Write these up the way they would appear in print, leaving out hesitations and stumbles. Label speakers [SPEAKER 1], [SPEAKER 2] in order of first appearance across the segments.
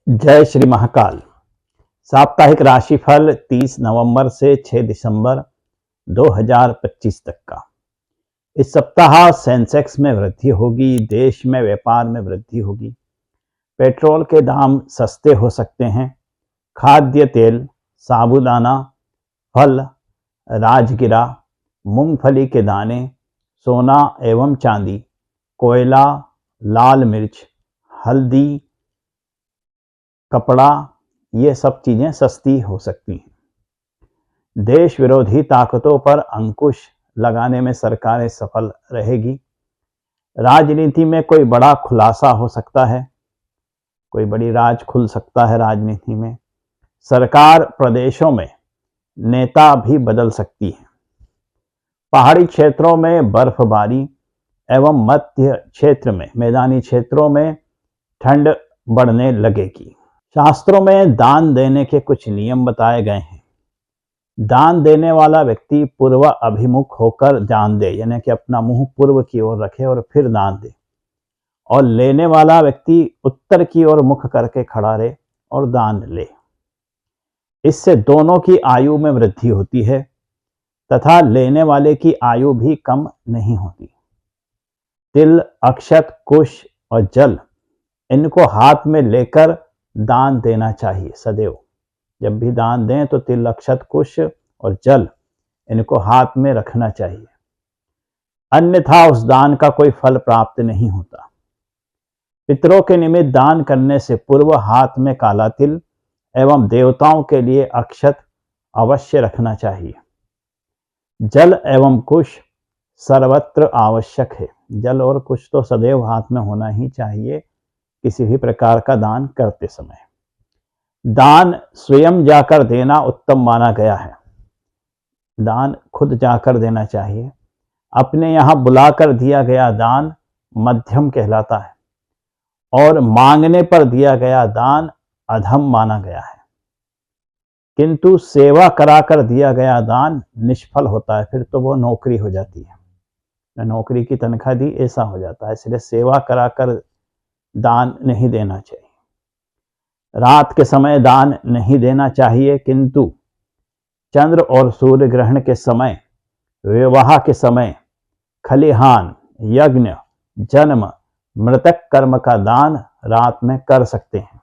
[SPEAKER 1] जय श्री महाकाल। साप्ताहिक राशिफल 30 नवंबर से 6 दिसंबर 2025 तक का। इस सप्ताह सेंसेक्स में वृद्धि होगी, देश में व्यापार में वृद्धि होगी, पेट्रोल के दाम सस्ते हो सकते हैं, खाद्य तेल, साबूदाना, फल, राजगिरा, मूंगफली के दाने, सोना एवं चांदी, कोयला, लाल मिर्च, हल्दी, कपड़ा, ये सब चीज़ें सस्ती हो सकती हैं। देश विरोधी ताकतों पर अंकुश लगाने में सरकारें सफल रहेगी। राजनीति में कोई बड़ा खुलासा हो सकता है, कोई बड़ी राज खुल सकता है राजनीति में। सरकार प्रदेशों में नेता भी बदल सकती है। पहाड़ी क्षेत्रों में बर्फबारी एवं मध्य क्षेत्र में मैदानी क्षेत्रों में ठंड बढ़ने लगेगी। शास्त्रों में दान देने के कुछ नियम बताए गए हैं। दान देने वाला व्यक्ति पूर्व अभिमुख होकर दान दे, यानी कि अपना मुंह पूर्व की ओर रखे और फिर दान दे, और लेने वाला व्यक्ति उत्तर की ओर मुख करके खड़ा रहे और दान ले। इससे दोनों की आयु में वृद्धि होती है तथा लेने वाले की आयु भी कम नहीं होती। तिल, अक्षत, कुश और जल, इनको हाथ में लेकर दान देना चाहिए सदैव। जब भी दान दें तो तिल, अक्षत, कुश और जल, इनको हाथ में रखना चाहिए, अन्यथा उस दान का कोई फल प्राप्त नहीं होता। पितरों के निमित्त दान करने से पूर्व हाथ में काला तिल एवं देवताओं के लिए अक्षत अवश्य रखना चाहिए। जल एवं कुश सर्वत्र आवश्यक है। जल और कुश तो सदैव हाथ में होना ही चाहिए किसी भी प्रकार का दान करते समय। दान स्वयं जाकर देना उत्तम माना गया है। दान खुद जाकर देना चाहिए। अपने यहाँ बुलाकर दिया गया दान मध्यम कहलाता है और मांगने पर दिया गया दान अधम माना गया है। किंतु सेवा कराकर दिया गया दान निष्फल होता है, फिर तो वो नौकरी हो जाती है, नौकरी की तनख्वाह दी ऐसा हो जाता है। इसलिए सेवा कराकर दान नहीं देना चाहिए। रात के समय दान नहीं देना चाहिए, किंतु चंद्र और सूर्य ग्रहण के समय, विवाह के समय, खलिहान, यज्ञ, जन्म, मृतक कर्म का दान रात में कर सकते हैं।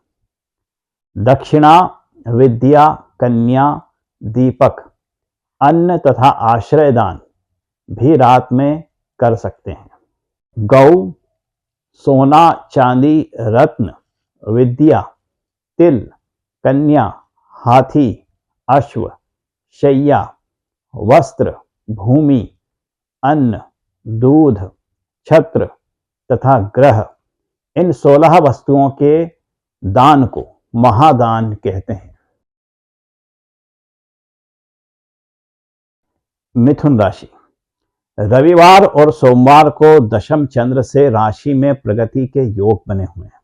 [SPEAKER 1] दक्षिणा, विद्या, कन्या, दीपक, अन्न तथा आश्रय दान भी रात में कर सकते हैं। गौ, सोना, चांदी, रत्न, विद्या, तिल, कन्या, हाथी, अश्व, शैया, वस्त्र, भूमि, अन्न, दूध, छत्र तथा ग्रह, इन 16 वस्तुओं के दान को महादान कहते हैं। मिथुन राशि। रविवार और सोमवार को दशम चंद्र से राशि में प्रगति के योग बने हुए हैं।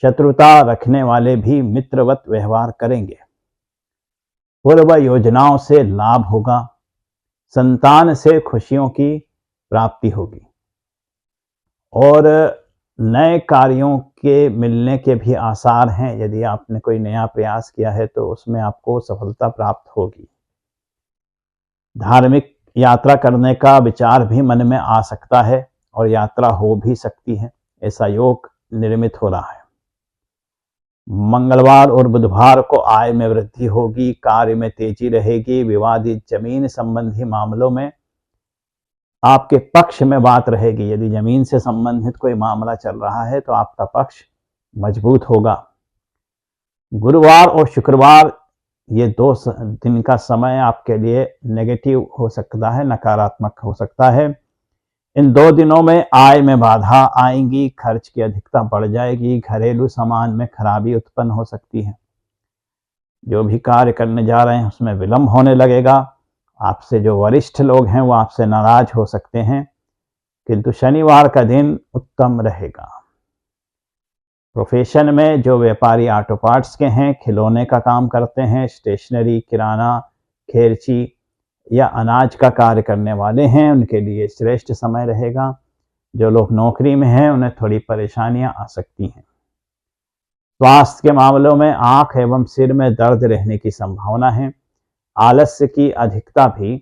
[SPEAKER 1] शत्रुता रखने वाले भी मित्रवत व्यवहार करेंगे। पूर्व योजनाओं से लाभ होगा। संतान से खुशियों की प्राप्ति होगी और नए कार्यों के मिलने के भी आसार हैं। यदि आपने कोई नया प्रयास किया है तो उसमें आपको सफलता प्राप्त होगी। धार्मिक यात्रा करने का विचार भी मन में आ सकता है और यात्रा हो भी सकती है, ऐसा योग निर्मित हो रहा है। मंगलवार और बुधवार को आय में वृद्धि होगी, कार्य में तेजी रहेगी। विवादित जमीन संबंधी मामलों में आपके पक्ष में बात रहेगी। यदि जमीन से संबंधित कोई मामला चल रहा है तो आपका पक्ष मजबूत होगा। गुरुवार और शुक्रवार, ये 2 दिन का समय आपके लिए नेगेटिव हो सकता है, नकारात्मक हो सकता है। इन 2 दिनों में आय में बाधा आएंगी, खर्च की अधिकता बढ़ जाएगी, घरेलू सामान में खराबी उत्पन्न हो सकती है। जो भी कार्य करने जा रहे हैं उसमें विलंब होने लगेगा। आपसे जो वरिष्ठ लोग हैं वो आपसे नाराज हो सकते हैं, किंतु शनिवार का दिन उत्तम रहेगा। प्रोफेशन में जो व्यापारी ऑटो पार्ट्स के हैं, खिलौने का काम करते हैं, स्टेशनरी, किराना, खेरची या अनाज का कार्य करने वाले हैं, उनके लिए श्रेष्ठ समय रहेगा। जो लोग नौकरी में हैं उन्हें थोड़ी परेशानियां आ सकती हैं। स्वास्थ्य के मामलों में आंख एवं सिर में दर्द रहने की संभावना है। आलस्य की अधिकता भी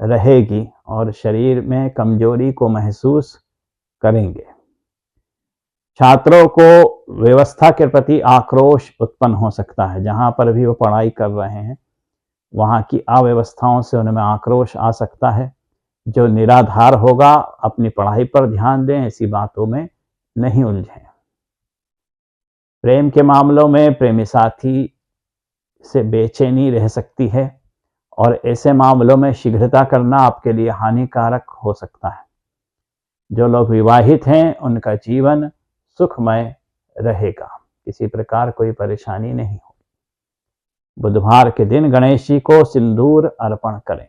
[SPEAKER 1] रहेगी और शरीर में कमजोरी को महसूस करेंगे। छात्रों को व्यवस्था के प्रति आक्रोश उत्पन्न हो सकता है। जहां पर भी वो पढ़ाई कर रहे हैं वहां की अव्यवस्थाओं से उनमें आक्रोश आ सकता है, जो निराधार होगा। अपनी पढ़ाई पर ध्यान दें, ऐसी बातों में नहीं उलझें। प्रेम के मामलों में प्रेमी साथी से बेचैनी रह सकती है और ऐसे मामलों में शीघ्रता करना आपके लिए हानिकारक हो सकता है। जो लोग विवाहित हैं उनका जीवन सुखमय रहेगा, किसी प्रकार कोई परेशानी नहीं होगी। बुधवार के दिन गणेश जी को सिंदूर अर्पण करें।